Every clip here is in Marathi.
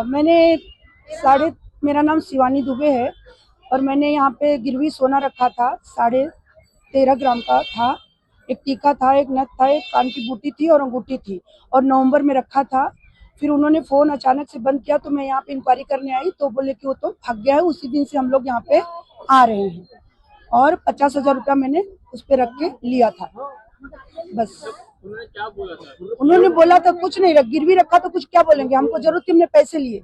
मैंने साढ़े मेरा नाम शिवानी दुबे है और मैंने यहाँ पे गिरवी सोना रखा था 13.5 ग्राम का था। एक टीका था, एक नथ था, एक कान की बूटी थी और अंगूठी थी और नवंबर में रखा था। फिर उन्होंने फ़ोन अचानक से बंद किया तो मैं यहाँ पे इंक्वायरी करने आई तो बोले कि वो तो थक गया है। उसी दिन से हम लोग यहाँ पे आ रहे हैं और 50,000 रुपया मैंने उस पर रख के लिया था। बस उन्होंने क्या बोला था? उन्होंने बोला था कुछ नहीं, गिरवी रखा तो कुछ क्या बोलेंगे, हमको जरूरत थी, हमने पैसे लिए।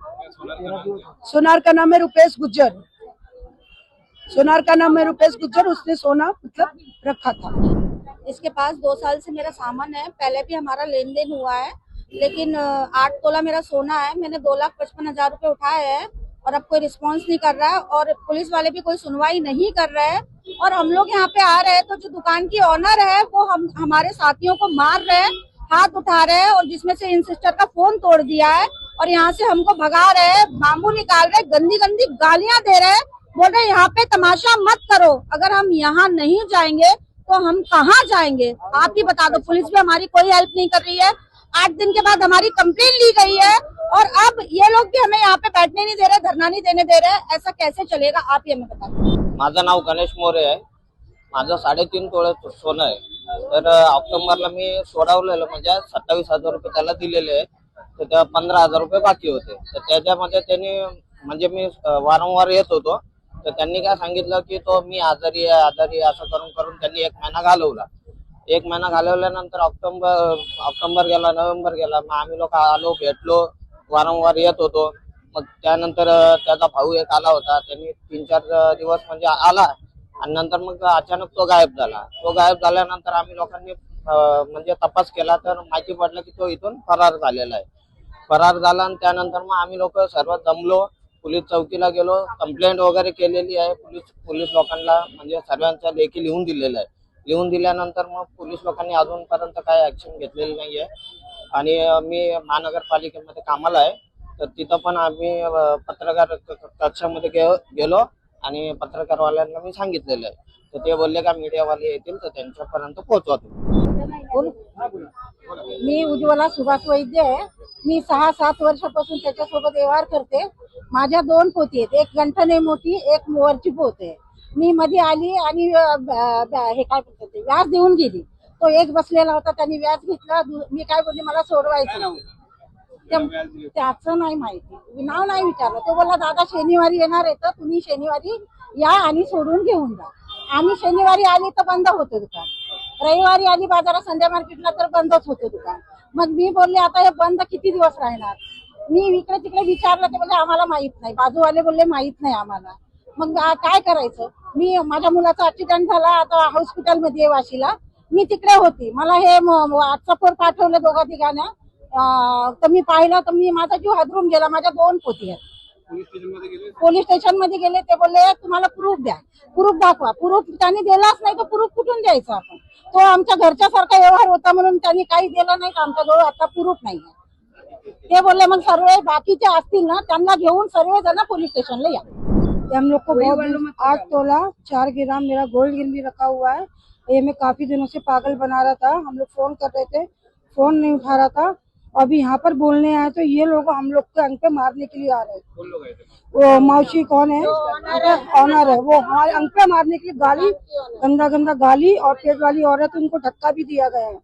सोनार का नाम है रुपेश गुज्जर। सोनार का नाम है रुपेश गुज्जर। उसने सोना मतलब रखा था। इसके पास 2 साल से मेरा सामान है। पहले भी हमारा लेन देन हुआ है, लेकिन 8 तोला मेरा सोना है। मैंने 2,55,000 रुपए उठाए हैं और अब कोई रिस्पांस नहीं कर रहा है और पुलिस वाले भी कोई सुनवाई नहीं कर रहे हैं। और हम लोग यहाँ पे आ रहे हैं तो जो दुकान की ऑनर है वो हमारे साथियों को मार रहे हैं, हाथ उठा रहे हैं और जिसमें से इन सिस्टर का फोन तोड़ दिया है और यहाँ से हमको भगा रहे हैं, बाम्बू निकाल रहे, गंदी गंदी गालियां दे रहे हैं। बोल रहे यहाँ पे तमाशा मत करो, अगर हम यहाँ नहीं जाएंगे तो हम कहाँ जाएंगे, आप ही बता दो। पुलिस भी हमारी कोई हेल्प नहीं कर रही है। 8 दिन के बाद हमारी कंप्लेन ली गई है और अब ये लोग भी हमें यहाँ पे बैठने नहीं दे रहे, धरना नहीं देने दे रहे। ऐसा कैसे चलेगा, आप ही हमें बता दो। माझं नाव गणेश मोरे आहे। माझं 3.5 तोळे सोनं आहे। तर ऑक्टोबरला मी सोडवलेलं म्हणजे 27,000 रुपये त्याला दिलेले आहे। तर त्या 15,000 रुपये बाकी होते। तर त्याच्यामध्ये त्यांनी म्हणजे मी वारंवार येत होतो तर त्यांनी काय सांगितलं की तो मी आजारी आहे असं करून करून त्यांनी 1 महिना घालवला। 1 महिना घालवल्यानंतर ऑक्टोबर गेला, नोव्हेंबर गेला, मग आम्ही लोक आलो, भेटलो, वारंवार येत होतो। मग त्यानंतर त्याचा भाऊ एक आला होता, त्यांनी 3-4 दिवस म्हणजे आला आणि नंतर मग अचानक तो गायब झाला। तो गायब झाल्यानंतर आम्ही लोकांनी म्हणजे तपास केला तर माहिती पडलं की तो इथून फरार झालेला आहे। फरार झाला आणि त्यानंतर मग आम्ही लोक सर्व जमलो, पोलीस चौकीला गेलो, कंप्लेंट वगैरे केलेली आहे। पोलीस लोकांना म्हणजे सर्वांच्या लेखी लिहून दिलेलं आहे। लिहून दिल्यानंतर मग पोलीस लोकांनी अजूनपर्यंत काही ऍक्शन घेतलेली नाहीये आणि मी महानगरपालिकेमध्ये कामाला आहे। तर तिथं पण आम्ही पत्रकार कक्षामध्ये गेलो आणि पत्रकारवाल्यांना मी सांगितलेलं आहे। तर ते बोलले का मीडियावाले येतील तर त्यांच्यापर्यंत पोहोचवा तुम्ही। मी उज्ज्वला सुभाष वैद्य आहे। मी 6-7 वर्षापासून त्याच्यासोबत व्यवहार करते। माझ्या 2 पोती आहेत, एक गंठने मोठी, एक मोरची पोत आहे। मी मध्ये आली आणि हे काय म्हणतात ते व्याज देऊन गेली। तो एक बसलेला होता, त्यांनी व्याज घेतला। मी काय बोलली, मला सोडवायचं नाही, त्याचं नाही माहिती, नाव नाही विचारलं। तो बोलला दादा शनिवारी येणार आहे तर तुम्ही शनिवारी या आणि सोडून घेऊन जा। आम्ही शनिवारी आली तर बंद होतं दुकान, रविवारी आली बाजारात संध्या मार्केटला तर बंदच होतं दुकान। मग मी बोलले आता हे बंद किती दिवस राहणार। मी इकडे तिकडे विचारलं ते बोलले आम्हाला माहित नाही, बाजूवाले बोलले माहित नाही आम्हाला। मग काय करायचं। मी माझ्या मुलाचा ऍक्सिडेंट झाला, आता हॉस्पिटलमध्ये वाशीला, मी तिकडे होती। मला हे व्हॉट्सअपवर पाठवलं 2-3 तर मी पाहिलं तर मी माझा जीव हादरून गेला। माझ्या 2 पोती आहेत। पोलीस स्टेशन मध्ये गेले, ते बोलले तुम्हाला प्रूफ द्या, प्रूफ दाखवा। प्रूफ त्यांनी दिलाच नाही तर प्रूफ कुठून द्यायचा आपण। तो आमच्या घरच्या सारखा व्यवहार होता म्हणून त्यांनी काही दिलं नाही, आमच्याजवळ आता प्रूफ नाही। ते बोलले मग सर्व बाकीचे असतील ना त्यांना घेऊन सर्व जण पोलीस स्टेशनला या। हम लोग को बहुत 8 तोला 4 ग्राम मेरा गोल्ड गिरवी रखा हुआ है। ये मैं काफी दिनों से पागल बना रहा था। हम लोग फोन कर रहे थे, फोन नहीं उठा रहा था। अभी यहाँ पर बोलने आए तो ये लोग हम लोग के अंक पे मारने के लिए आ रहे हैं। वो मौसी कौन है, ऑनर है, वो हमारे अंक पे मारने के लिए गाली, गंदा गंदा गाली और तेज वाली औरत, उनको धक्का भी दिया गया है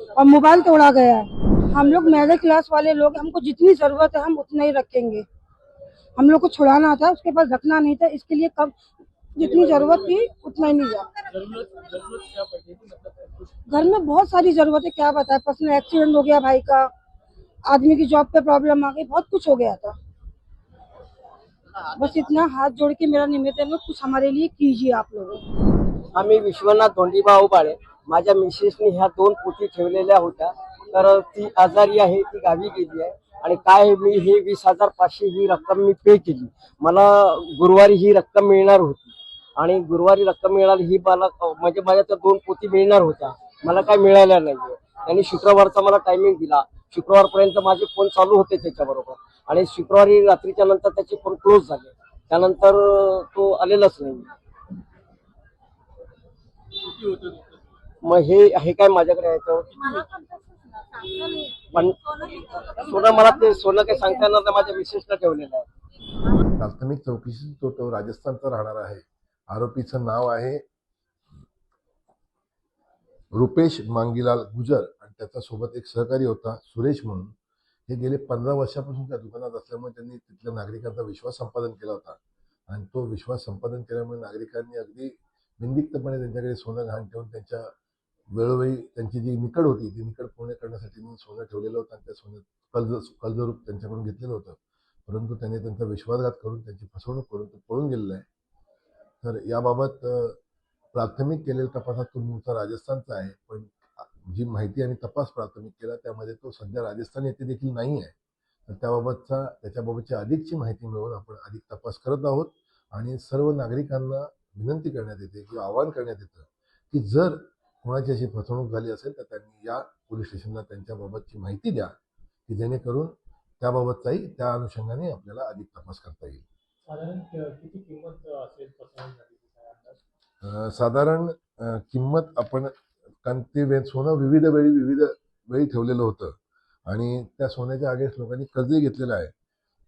और मोबाइल तोड़ा गया है। हम लोग मिडिल क्लास वाले लोग, हमको जितनी जरूरत है हम उतना ही रखेंगे। हम लोग को छुड़ाना था, उसके पास रखना नहीं था, इसके लिए कब जितनी जरूरत थी उतना ही लिया। घर में बहुत सारी जरूरत है, क्या बताए, पर्सनल एक्सीडेंट हो गया भाई का, आदमी की जॉब पे प्रॉब्लम आ गई, बहुत कुछ हो गया था। बस इतना हाथ जोड़ के मेरा निवेदन है, कुछ हमारे लिए कीजिए आप लोग। आम्ही विश्वनाथ धोंडीबा उबाळे, माझ्या मिसेसने ह्या 2 पोती ठेवलेल्या होत्या। तर ती आजारी आहे, ती गावी गेली आहे आणि काय मी हे 20,500 ही रक्कम मी पे केली। मला गुरुवारी ही रक्कम मिळणार होती आणि गुरुवारी रक्कम मिळाली ही मला म्हणजे माझ्या त्या 2 पोती मिळणार होत्या, मला काय मिळाल्या नाहीये। त्यांनी शुक्रवारचा मला टायमिंग दिला, शुक्रवारपर्यंत माझे फोन चालू होते त्याच्याबरोबर आणि शुक्रवारी रात्रीच्या नंतर त्याचे फोन क्लोज झाले, त्यानंतर तो आलेलाच नाही। मग हे काय माझ्याकडे याच्यावर पण सोनं मला ते सोनं काही सांगता येणार नाही, माझ्या मिसेसला ठेवलेलं आहे. प्राथमिक चौकशीत तो राजस्थानचा राहणार आहे. आरोपीचं नाव आहे रुपेश मांगीलाल गुजर आणि त्याच्या सोबत एक सहकारी होता सुरेश म्हणून. हे गेले 15 वर्षापासून त्या दुकानात असल्यामुळे त्यांनी तिथल्या नागरिकांचा विश्वास संपादन केला होता आणि तो विश्वास संपादन केल्यामुळे नागरिकांनी अगदी बिनदिक्तपणे त्यांच्याकडे सोनं गहाण ठेवून त्यांच्या वेळोवेळी त्यांची जी निकड होती ती निकड पूर्ण करण्यासाठी त्यांनी सोनं ठेवलेलं होतं आणि त्या सोनं कर्जरूप त्यांच्याकडून घेतलेलं होतं. परंतु त्यांनी त्यांचा विश्वासघात करून त्यांची फसवणूक करून तो पळून गेलेला आहे. तर याबाबत प्राथमिक केलेल्या तपासात तो मूळचा राजस्थानचा आहे, पण जी माहिती आणि तपास प्राथमिक केला त्यामध्ये तो सध्या राजस्थान येथे देखील नाही आहे. तर त्याच्याबाबतची अधिकची माहिती मिळवून आपण अधिक तपास करत आहोत आणि सर्व नागरिकांना विनंती करण्यात येते किंवा आवाहन करण्यात येतं की जर कोणाची अशी फसवणूक झाली असेल तर त्यांनी या पोलीस स्टेशनला त्यांच्याबाबतची माहिती द्या की जेणेकरून त्याबाबतचाही त्या अनुषंगाने आपल्याला अधिक तपास करता येईल. साधारण किती किंमत असेल फसवणुकीसाठी काय अंदाज? साधारण किंमत आपण कारण ते सोनं विविध वेळी ठेवलेलं होतं आणि त्या सोन्याच्या अगेन्स्ट लोकांनी कर्जही घेतलेलं आहे.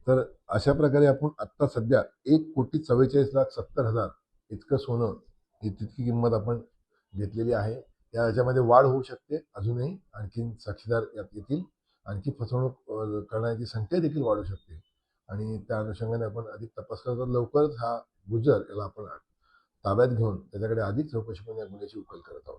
तर अशा प्रकारे आपण आत्ता सध्या 1,44,70,000 इतकं सोनं तितकी किंमत आपण घेतलेली आहे. याच्यामध्ये वाढ होऊ शकते, अजूनही आणखीन साक्षीदार यात येतील, आणखी फसवणूक करण्याची संख्या देखील वाढू शकते आणि त्या अनुषंगाने आपण अधिक तपास करतो. लवकरच हा गुजर याला आपण ताब्यात घेऊन त्याच्याकडे अधिक चौकशी करून या गुन्ह्याची उकल करत आहोत.